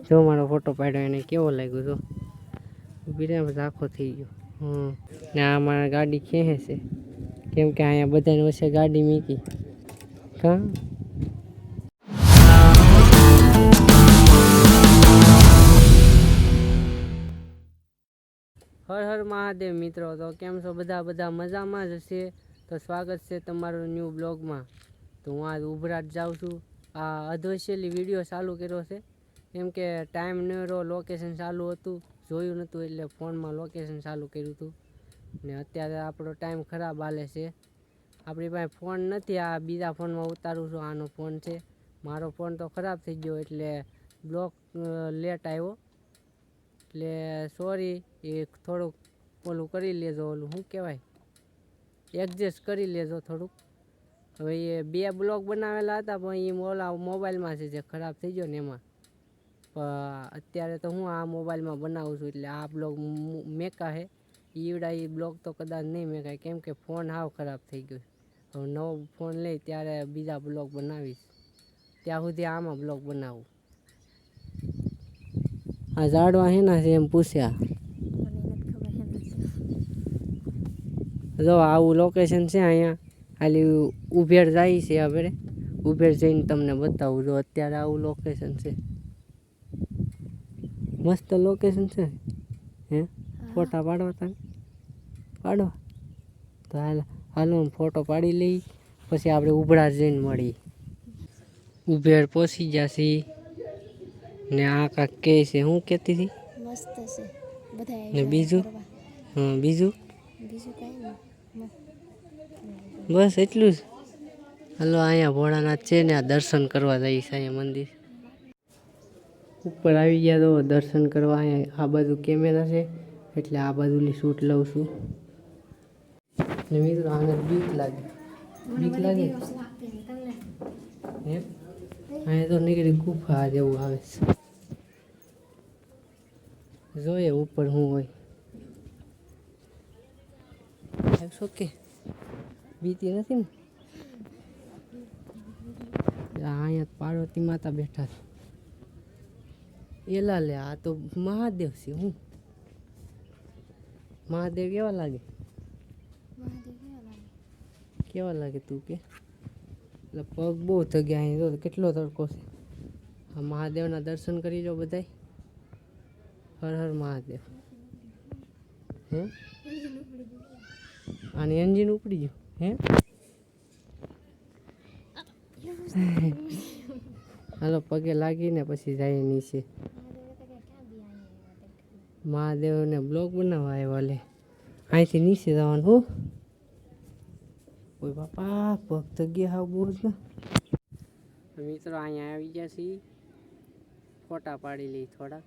જો મારો ફોટો પાડ્યો એને કેવો લાગ્યો જો બીજા બધા આખો થઈ ગયો. ને આ મારા ગાડી ખેંચે છે કેમ કે અહીંયા બધાની વચ્ચે ગાડી મૂકી કા. હર હર મહાદેવ મિત્રો. તો કેમ છો બધા મજામાં જ હશે. તો સ્વાગત છે તમારું ન્યૂ બ્લોગમાં. તો હું આજ ઉભરાટ જાઉં છું. આ અધવશ્યલી વિડીયો ચાલુ કર્યો છે કેમ કે ટાઈમ ન રહ્યો, લોકેશન ચાલુ હતું, જોયું નહોતું એટલે ફોનમાં લોકેશન ચાલુ કર્યું હતું. ને અત્યારે આપણો ટાઈમ ખરાબ હાલે છે, આપણી પાસે ફોન નથી. આ બીજા ફોનમાં ઉતારું છું. આનો ફોન છે, મારો ફોન તો ખરાબ થઈ ગયો એટલે બ્લોગ લેટ આવ્યો. એટલે સોરી, એ થોડુંક ઓલું કરી લેજો, ઓલું શું કહેવાય, એડજસ્ટ કરી લેજો થોડુંક. હવે એ 2 બ્લોગ બનાવેલા હતા પણ એ ઓલા મોબાઈલમાં છે જે ખરાબ થઈ ગયો ને એમાં. પણ અત્યારે તો હું આ મોબાઈલમાં બનાવું છું એટલે આ બ્લોગ મેકા છે. ઈવડા એ બ્લોગ તો કદાચ નહીં મેકાય કેમ કે ફોન હાવ ખરાબ થઈ ગયો. હવે નવો ફોન લઈ ત્યારે બીજા બ્લોગ બનાવીશ, ત્યાં સુધી આમાં બ્લોગ બનાવું. આ ઝાડવા હેના છે એમ પૂછ્યા. જો આવું લોકેશન છે અહીંયા. ખાલી ઉભેર જાય છે, આપણે ઉભેર જઈને તમને બતાવું. જો અત્યારે આવું લોકેશન છે, મસ્ત લોકેશન છે. હે ફોટા પાડવા તમે પાડવા તો હાલો ફોટો પાડી લઈ, પછી આપણે ઉભરા જઈને મળીએ. ઉભેર પહોંચી જશે ને આ કાંક કહે છે, શું કહેતી હતી? મસ્ત છે બધા. ને બીજું? બીજું કાંઈ બસ એટલું જ. હલો અહીંયા ભોળાનાથ છે ને આ દર્શન કરવા જઈશ. અહીંયા મંદિર ઉપર આવી ગયા તો દર્શન કરવા. અહીંયા આ બાજુ કેમેરા છે એટલે આ બાજુની શૂટ લઉં છું. ને મિત્રો આને બીક લાગે, બીક લાગે એમ. અહીંયા તો નીકળી ગુફા જેવું આવે છે, જોઈએ ઉપર શું હોય. ઓકે, બીતી નથી ને. અહીંયા પાર્વતી માતા બેઠા છે. એલા લે, આ તો મહાદેવ છે. હું મહાદેવ કેવા લાગે? કેવા લાગે તું કે? એટલે પગ બહુ થગ્યા. અહીં કેટલો તડકો છે. આ મહાદેવના દર્શન કરી લો બધાય. હર હર મહાદેવ. હે આની એન્જિન ઉપડી ગયું હે. હાલો પગે લાગીને પછી જાય નીચે. મહાદેવને બ્લોગ બનાવવા આવ્યા. લે અહીંથી નીચે જવાનું. હો ઓય બાપા, પગ થગ્યા હાવ બહુ જ ને. મિત્રો અહીંયા આવી ગયા છીએ, ફોટા પાડી લઈ થોડાક.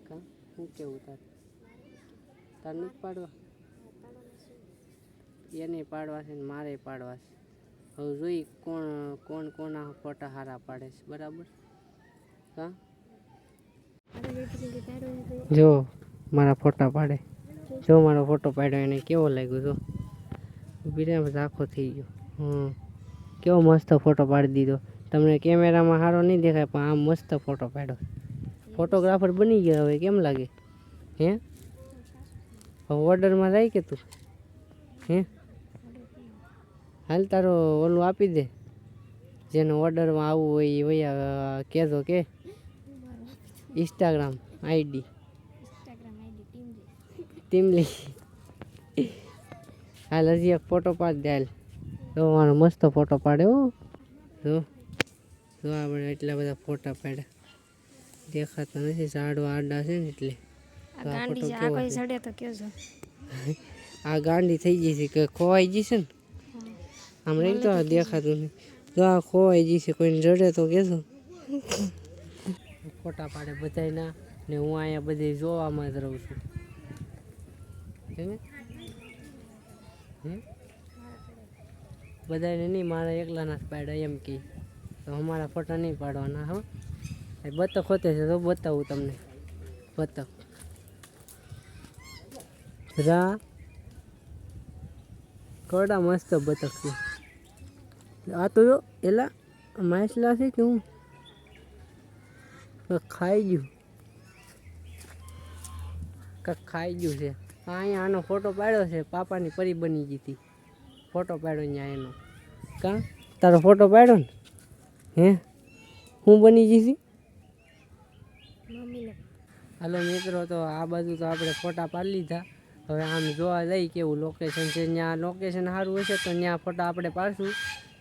કા શું કેવું તાર નથી પાડવા? એને પાડવા છે ને મારે પાડવા છે. હવે જોઈ કોણ કોના ફોટા સારા પાડે છે. બરાબર. હા જો મારા ફોટા પાડે, જો મારો ફોટો પાડ્યો એને કેવો લાગ્યો જો બીજા બધા આખો થઈ ગયો. કેવો મસ્ત ફોટો પાડી દીધો. તમને કેમેરામાં સારો નહીં દેખાય પણ આમ મસ્ત ફોટો પાડ્યો. ફોટોગ્રાફર બની ગયો હવે. કેમ લાગે હે? હવે ઓર્ડરમાં જાય કે તું? હે હાલ તારો ઓલું આપી દે, જેનો ઓર્ડરમાં આવવું હોય એ વયા કહેજો કે ઇન્સ્ટાગ્રામ આઈડી ટીમલી. હાલ હજી એક ફોટો પાડી દે. હાલ તો મારો મસ્ત ફોટો પાડ્યો. જો આપણે એટલા બધા ફોટા પાડ્યા, દેખાતા નથી. ઝાડવા આડા છે ને એટલે. આ ગાંડી થઈ ગઈ છે કે ખોવાઈ ગઈ છે ને. આમ રહી તો દેખાતું નહીં. જો આ ખોવાઈ ગઈ છે, કોઈને જડે તો કહેજો. ફોટા પાડે બધાયના ને હું અહીંયા બધી જોવામાં જ રહું છું. બધાને નહીં, મારા એકલાના જ પાડ્યા એમ કે. તો અમારા ફોટા નહીં પાડવાના. હા બતક હોતે છે તો બતાવું તમને. બતક રા કડા મસ્ત બતક છે. આ તો જો એલા માછલા છે કે હું ખાઈ ગયું, કાંક ખાઈ ગયું છે. અહીંયા આનો ફોટો પાડ્યો છે, પાપાની પરી બની ગઈ હતી. ફોટો પાડ્યો ત્યાં એનો. કાં તારો ફોટો પાડ્યો ને? હે હું બની ગઈ હતી? મમ્મીને હાલો મિત્રો, તો આ બાજુ તો આપણે ફોટા પાડી લીધા. હવે આમ જોવા જઈ કેવું લોકેશન છે. ત્યાં લોકેશન સારું હશે તો ત્યાં ફોટા આપણે પાડશું.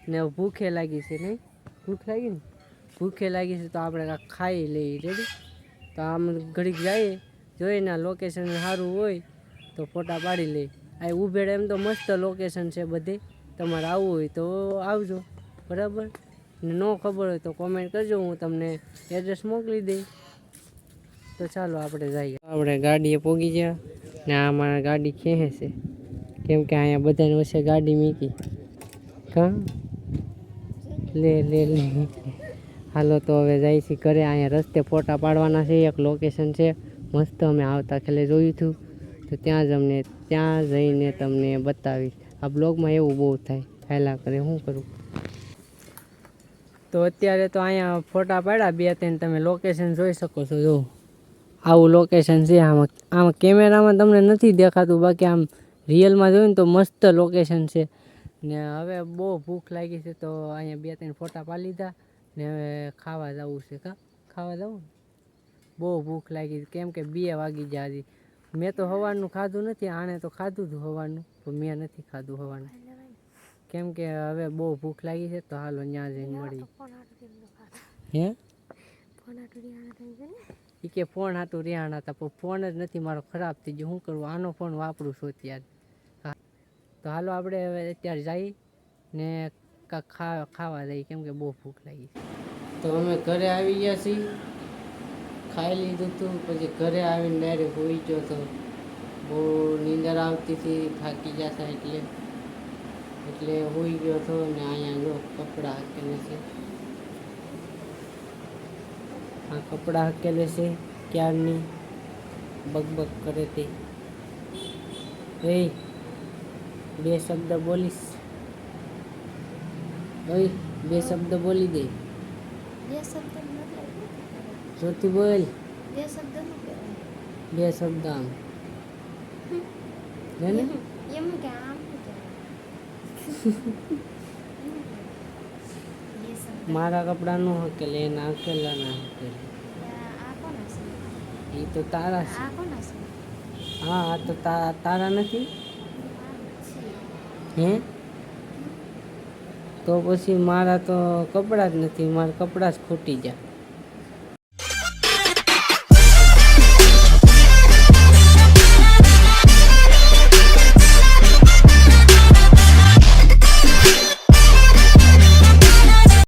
ને ભૂખે લાગી છે નહીં? ભૂખ લાગી ને? ભૂખે લાગી છે તો આપણે કાંઈક ખાઈ લઈએ. રેડી? તો આમ ઘડીક જઈએ, જોઈને લોકેશન સારું હોય તો ફોટા પાડી લઈએ. આ ઉભેડે એમ તો મસ્ત લોકેશન છે બધે. તમારે આવવું હોય તો આવજો, બરાબર? ને ન ખબર હોય તો કોમેન્ટ કરજો, હું તમને એડ્રેસ મોકલી દઈશ. તો ચાલો આપણે જઈએ. આપણે ગાડીએ પહોંચી ગયા ને આ મારા ગાડી ખેંચે છે, કેમ કે અહીંયા બધાને વચ્ચે ગાડી મૂકી. કાં લે લે લે. હાલો તો હવે જાય છે ઘરે. અહીંયા રસ્તે ફોટા પાડવાના છે. એક લોકેશન છે મસ્ત, અમે આવતા ખેલે જોયું હતું. તો ત્યાં જઈને તમને બતાવીશ. આ બ્લોગમાં એવું બહુ થાય, હાલા કરે શું કરું. તો અત્યારે તો અહીંયા ફોટા પાડ્યા બે ત્રણ, તમે લોકેશન જોઈ શકો છો. જો આવું લોકેશન છે. આમાં કેમેરામાં તમને નથી દેખાતું, બાકી આમ રિયલમાં જોયું ને તો મસ્ત લોકેશન છે. ને હવે બહુ ભૂખ લાગી છે તો અહીંયા બે ત્રણ ફોટા પાડી લીધા ને હવે ખાવા જવું છે. ખાવા જવું ને? બહુ ભૂખ લાગી, કેમ કે 2 વાગી ગયા હજી. મેં તો સવારનું ખાધું નથી, આણે તો ખાધું હતું સવારનું, પણ મેં નથી ખાધું સવારનું, કેમ કે હવે બહુ ભૂખ લાગી છે. તો હાલો ત્યાં જઈને મળી. હે એ કે ફોન હાટું રિહાણા હતા, પણ ફોન જ નથી મારો, ખરાબ થઈ ગયો. શું કરવું, આનો ફોન વાપરું છું અત્યારે. હા તો હાલો આપણે હવે અત્યારે જઈ ને કાંઈક ખાવા જઈએ, કેમ કે બહુ ભૂખ લાગી. તો અમે ઘરે આવી ગયા છીએ, ખાઈ લીધું હતું. પછી ઘરે આવીને ડાયરેક્ટ હોઈ ગયો તો બહુ નીંદર આવતી હતી, થાકી ગયા હતા એટલે હોઈ ગયો હતો. ને અહીંયા જો કપડાં હકેલે છે, આ કપડાં હકેલે છે ક્યારની, બકબક કરે તે. એ 2 શબ્દ બોલીશ? ઓય 2 શબ્દ બોલી દે. 2 શબ્દ નથી. જોતી બોલ. 2 શબ્દ નું કહેવાય. 2 શબ્દ આમ ને એમ કે આમ મારા કપડાનું હકેલે, એના હકેલા ના હકેલે. આ કોના છે? એ તો તારા છે. આ કોના છે? હા આ તો તારા નથી. હે તો પછી મારા તો કપડાં જ નથી, મારા કપડાં જ ખૂટી જાય.